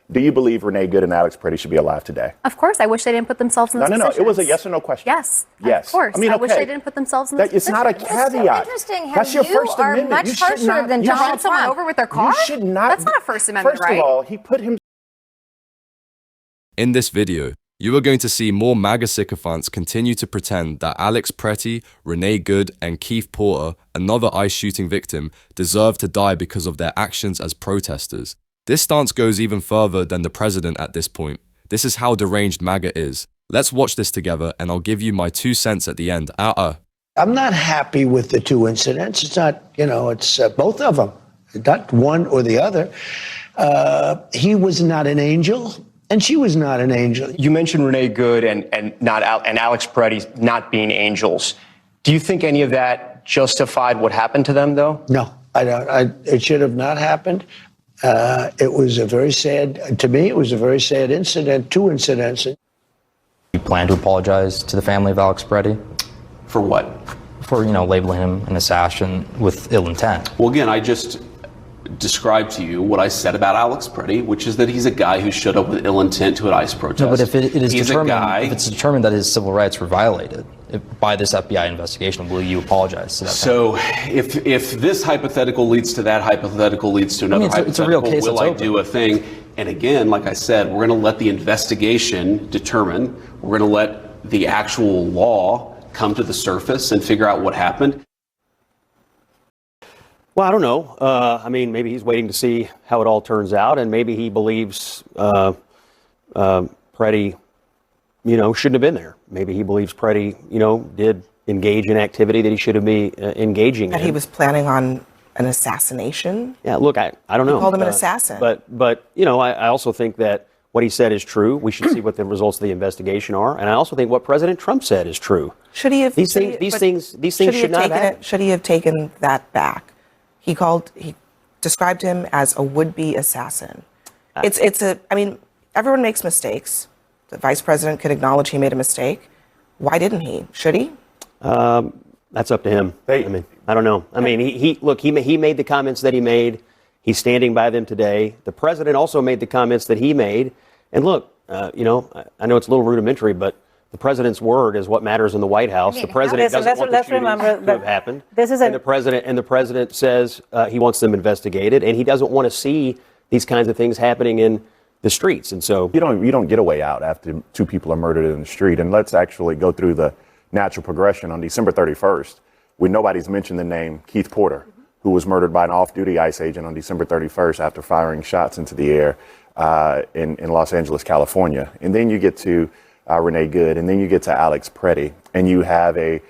Do you believe Renee Good and Alex Pretty should be alive today? Of course. I wish they didn't put themselves in this position. No. It was a yes or no question. Yes. Yes. Of course. I mean, I wish they didn't put themselves in this position. It's not a caveat. Interesting. That's your First Amendment. Much you should harsher not, than you Donald run someone Trump. over with their car? You should not. That's not a First Amendment, right? First of all, he put him. In this video, you are going to see more MAGA sycophants continue to pretend that Alex Pretty, Renee Good, and Keith Porter, another ICE shooting victim, deserve to die because of their actions as protesters. This stance goes even further than the president at this point. This is how deranged MAGA is. Let's watch this together, and I'll give you my 2 cents at the end. I'm not happy with the two incidents. It's not, it's both of them, not one or the other. He was not an angel. And she was not an angel. You mentioned Renee Good and Alex Pretty not being angels. Do you think any of that justified what happened to them, though? No, I don't. It should have not happened. It was a very sad, to me, it was a very sad incident, two incidents. You plan to apologize to the family of Alex Pretty? For what? For, labeling him an assassin with ill intent. Well, again, I just describe to you what I said about Alex Pretty, which is that he's a guy who showed up with ill intent to an ICE protest. No, but if it is determined, if it's determined that his civil rights were violated by this FBI investigation, will you apologize to that? So, if this hypothetical leads to that hypothetical leads to another hypothetical, it's a real case. Will I do a thing? And again, like I said, we're going to let the investigation determine. We're going to let the actual law come to the surface and figure out what happened. Well, I don't know. I mean, maybe he's waiting to see how it all turns out, and maybe he believes Pretty, shouldn't have been there. Maybe he believes Pretty, did engage in activity that he should have been engaging in. That he was planning on an assassination? Yeah, look, I don't know. He called him an assassin. But I also think that what he said is true. We should see what the results of the investigation are, and I also think what President Trump said is true. Should he have these things should not have. Should he have taken that back? He described him as a would-be assassin. Everyone makes mistakes. The vice president could acknowledge he made a mistake. Why didn't he? Should he? That's up to him. I don't know. He made the comments that he made. He's standing by them today. The president also made the comments that he made. And look, I know it's a little rudimentary, but the president's word is what matters in the White House. The president doesn't want the shooting to have happened. And the president says he wants them investigated, and he doesn't want to see these kinds of things happening in the streets. And so you don't get a way out after two people are murdered in the street. And let's actually go through the natural progression. On December 31st, when nobody's mentioned the name Keith Porter, who was murdered by an off-duty ICE agent on December 31st after firing shots into the air in Los Angeles, California. And then you get to Renee Good, and then you get to Alex Pretty, and you have a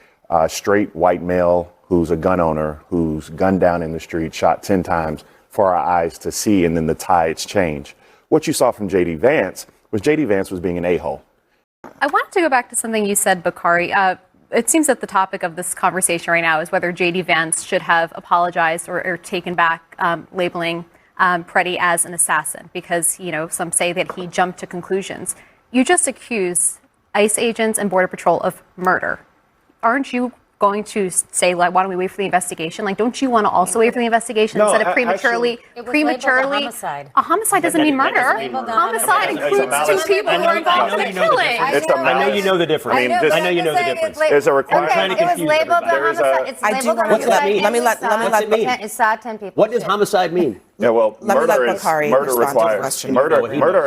straight white male who's a gun owner who's gunned down in the street, shot 10 times for our eyes to see, and then the tides change. What you saw from J.D. Vance was J.D. Vance was being an a-hole. I wanted to go back to something you said, Bakari. It seems that the topic of this conversation right now is whether J.D. Vance should have apologized or taken back labeling Pretty as an assassin, because, some say that he jumped to conclusions. You just accused ICE agents and Border Patrol of murder. Aren't you going to say, why don't we wait for the investigation? Don't you want to also wait for the investigation instead of prematurely? A homicide. A homicide doesn't mean murder. Homicide includes two people who are involved in a killing. I know you know the difference. I know you know the difference. There's a requirement. I'm trying to confuse It was labeled a homicide. It's labeled a What's that mean? Let me let It saw 10 people. What does homicide mean? Yeah, well, murder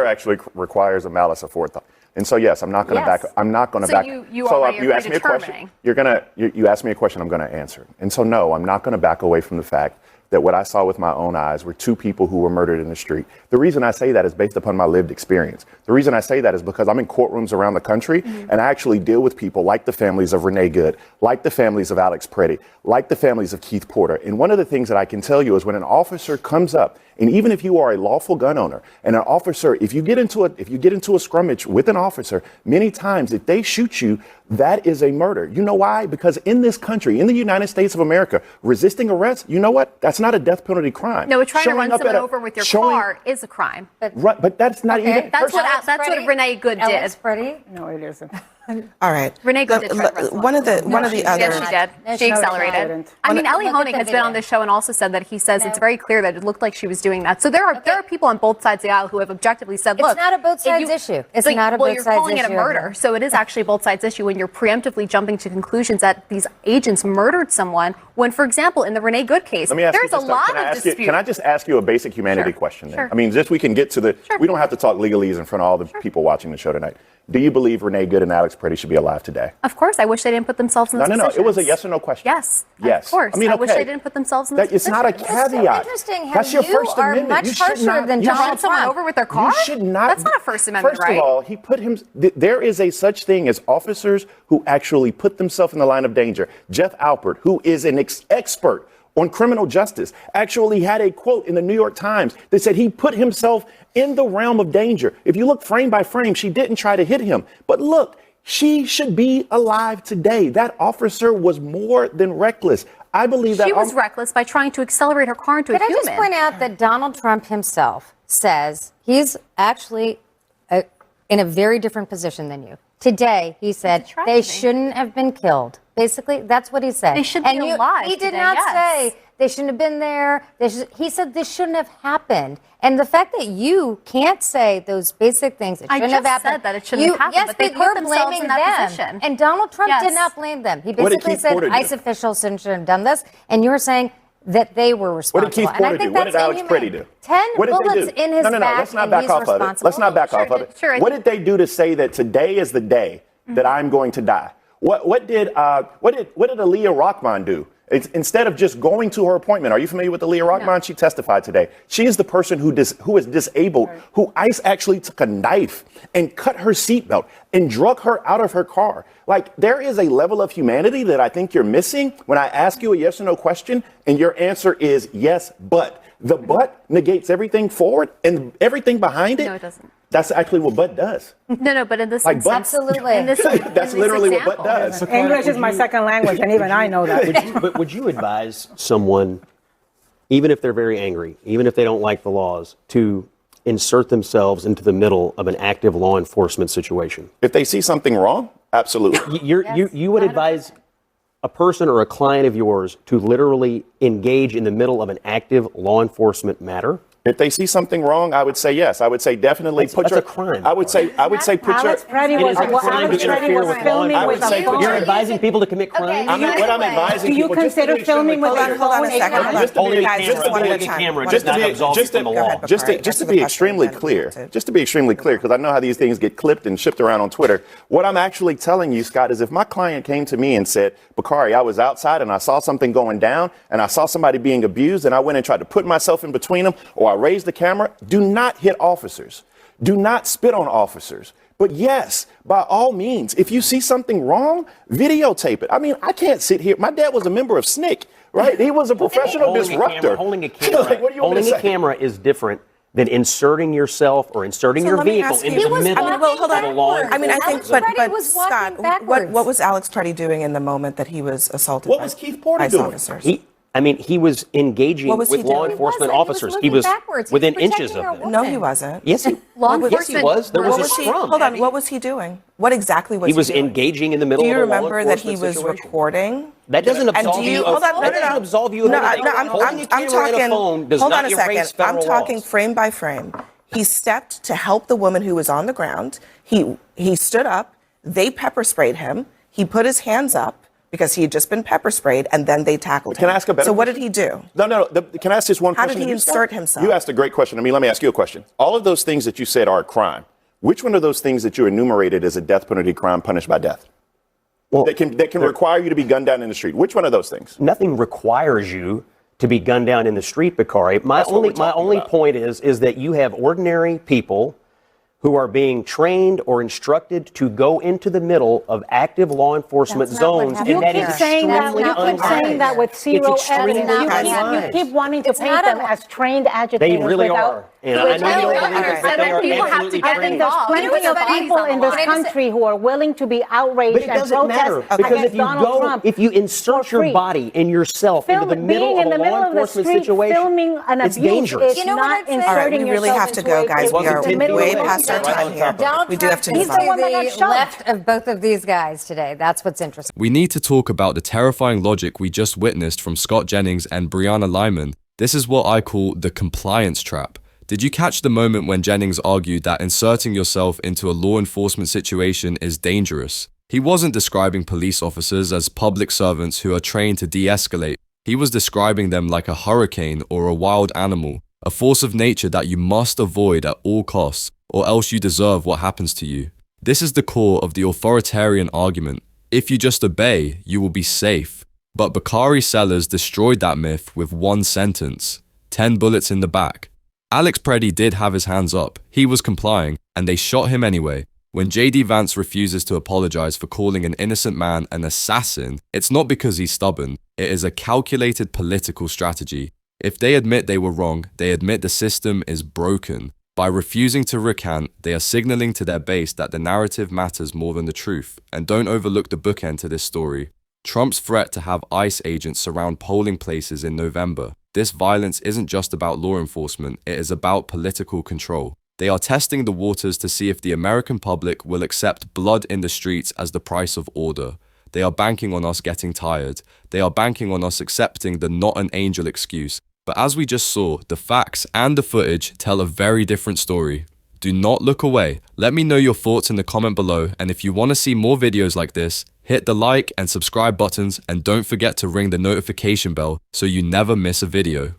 actually requires a malice aforethought. And so, yes, I'm not going to back. I'm not going to back. You asked me a question. You asked me a question. I'm going to answer it. And so, no, I'm not going to back away from the fact that what I saw with my own eyes were two people who were murdered in the street. The reason I say that is based upon my lived experience. The reason I say that is because I'm in courtrooms around the country, and I actually deal with people like the families of Renee Good, like the families of Alex Pretty, like the families of Keith Porter. And one of the things that I can tell you is when an officer comes up, and even if you are a lawful gun owner, and an officer, if you get into a scrummage with an officer, many times if they shoot you, that is a murder. You know why? Because in this country, in the United States of America, resisting arrest, you know what? That's not a death penalty crime. No, trying to run someone over with your car is a crime. But that's not even. That's what Renee Good did. Alex Pretty? No, it isn't. All right. Renee Good did try to wrestle one of the other. Yes, she did. She accelerated. I mean, Ellie Honig has been on this show and also said that he says it's very clear that it looked like she was doing that. So there are people on both sides of the aisle who have objectively said, look, it's not a both sides issue. It's not a both sides issue. Well, you're calling it a murder, so it is actually a both sides issue when you're preemptively jumping to conclusions that these agents murdered someone. When, for example, in the Renee Good case, there's a lot of dispute. Can I just ask you a basic humanity question? Then? I mean, just we can get to the. We don't have to talk legalese in front of all the people watching the show tonight. Do you believe Renee Good and Alex Pretty should be alive today? Of course. I wish they didn't put themselves in this position. No. It was a yes or no question. Yes. Yes. Of course. I mean, I wish they didn't put themselves in this position. It's not a caveat. It's so interesting how That's your you First are Amendment. much harsher than to run Donald someone Trump. over with their car? You should not. That's not a First Amendment right. First of all, he put him. There is a such thing as officers who actually put themselves in the line of danger. Jeff Alpert, who is an expert on criminal justice, actually had a quote in the New York Times that said he put himself in the realm of danger. If you look frame by frame, she didn't try to hit him. But look, she should be alive today. That officer was more than reckless. I believe that she was reckless by trying to accelerate her car into a human. Can I just point out that Donald Trump himself says he's actually in a very different position than you. Today, he said they shouldn't have been killed. Basically, that's what he said. They should be alive. He did today, not yes. say they shouldn't have been there. He said this shouldn't have happened. And the fact that you can't say those basic things, it shouldn't have happened. I just said that it shouldn't have happened, yes, but they but put you're themselves blaming in that them. position. And Donald Trump Yes. did not blame them. He What did basically Keith said Porter do? ICE officials shouldn't have done this. And you're saying that they were responsible. What did Keith Porter do? What did Alex Pretty do? 10 What did bullets they do? in his No. back, Let's not and back he's off of it. responsible. Let's not back off of it. Sure. What did they do to say that today is the day that I'm going to die? What did Aaliyah Rockman do? Instead of just going to her appointment, are you familiar with Aaliyah Rockman? No. She testified today. She is the person who is disabled, who ICE actually took a knife and cut her seatbelt and drug her out of her car. Like, there is a level of humanity that I think you're missing when I ask you a yes or no question, and your answer is yes, but. The but negates everything forward and everything behind it. No, it doesn't. That's actually what but does. No, but in this Like instance, absolutely. in this, That's literally what but does. English is my second language, and even I know that. But would you advise someone, even if they're very angry, even if they don't like the laws, to insert themselves into the middle of an active law enforcement situation? If they see something wrong, absolutely. You would advise a person or a client of yours to literally engage in the middle of an active law enforcement matter? If they see something wrong, I would say yes. I would say definitely that's a crime. I would say put Alex Pretty was filming with a phone. You're advising people to commit crimes? What I'm advising Do you people, consider filming with a phone? Hold on a second. Holding Guys, just one at a time. Just to be extremely clear, because I know how these things get clipped and shipped around on Twitter. What I'm actually telling you, Scott, is if my client came to me and said, Bakari, I was outside and I saw something going down and I saw somebody being abused and I went and tried to put myself in between them, or I raised the camera, do not hit officers. Do not spit on officers. But yes, by all means, if you see something wrong, videotape it. I mean, I can't sit here. My dad was a member of SNCC, right? He was a professional disruptor. Holding a camera is different than inserting yourself or inserting your vehicle into the middle of a law enforcement. I mean, I think, but Scott, Scott, what was Alex Pretty doing in the moment that he was assaulted? What was Keith Porter doing? Officers? He was engaging with law enforcement officers. He was within inches of them. No, he wasn't. Yes, he was. There was a scrum. Hold on. What was he doing? What exactly was he doing? He was engaging in the middle of a law enforcement situation. Do you remember that he was recording? That doesn't absolve you of holding a camera and a phone does not erase federal laws. I'm talking frame by frame. He stepped to help the woman who was on the ground. He stood up. They pepper sprayed him. He put his hands up because he had just been pepper sprayed, and then they tackled him. Can I ask a better question? So what did he do? No. Can I ask just one question? How did he insert himself? You asked a great question to me. Let me ask you a question. All of those things that you said are a crime. Which one of those things that you enumerated is a death penalty crime punished by death? Well, that can require you to be gunned down in the street. Which one of those things? Nothing requires you to be gunned down in the street, Bakari. My only point is that you have ordinary people who are being trained or instructed to go into the middle of active law enforcement zones, and that is extremely unwise. Saying that with zero evidence. You keep wanting to paint them as trained agitators. They really are. And I know you don't believe it, but they are people have to absolutely get I think there's involved. plenty of people in this country who are willing to be outraged But it and doesn't matter protest because against Donald Trump. if you insert your free. body and yourself into the middle being of in a the middle law of the enforcement street, situation, filming an it's abuse dangerous. is You know what not I'd say? inserting All right, we really yourself have to into go, a guys. We are the middle way of a past our time here. Don't We do have to He's move on. the one that got shoved. left of both of these guys today. That's what's interesting. We need to talk about the terrifying logic we just witnessed from Scott Jennings and Breonna Lyman. This is what I call the compliance trap. Did you catch the moment when Jennings argued that inserting yourself into a law enforcement situation is dangerous? He wasn't describing police officers as public servants who are trained to de-escalate. He was describing them like a hurricane or a wild animal, a force of nature that you must avoid at all costs, or else you deserve what happens to you. This is the core of the authoritarian argument. If you just obey, you will be safe. But Bakari Sellers destroyed that myth with one sentence: 10 bullets in the back. Alex Preddy did have his hands up, he was complying, and they shot him anyway. When J.D. Vance refuses to apologize for calling an innocent man an assassin, it's not because he's stubborn, it is a calculated political strategy. If they admit they were wrong, they admit the system is broken. By refusing to recant, they are signaling to their base that the narrative matters more than the truth, and don't overlook the bookend to this story. Trump's threat to have ICE agents surround polling places in November. This violence isn't just about law enforcement, it is about political control. They are testing the waters to see if the American public will accept blood in the streets as the price of order. They are banking on us getting tired. They are banking on us accepting the not an angel excuse. But as we just saw, the facts and the footage tell a very different story. Do not look away. Let me know your thoughts in the comment below, and if you want to see more videos like this, hit the like and subscribe buttons, and don't forget to ring the notification bell so you never miss a video.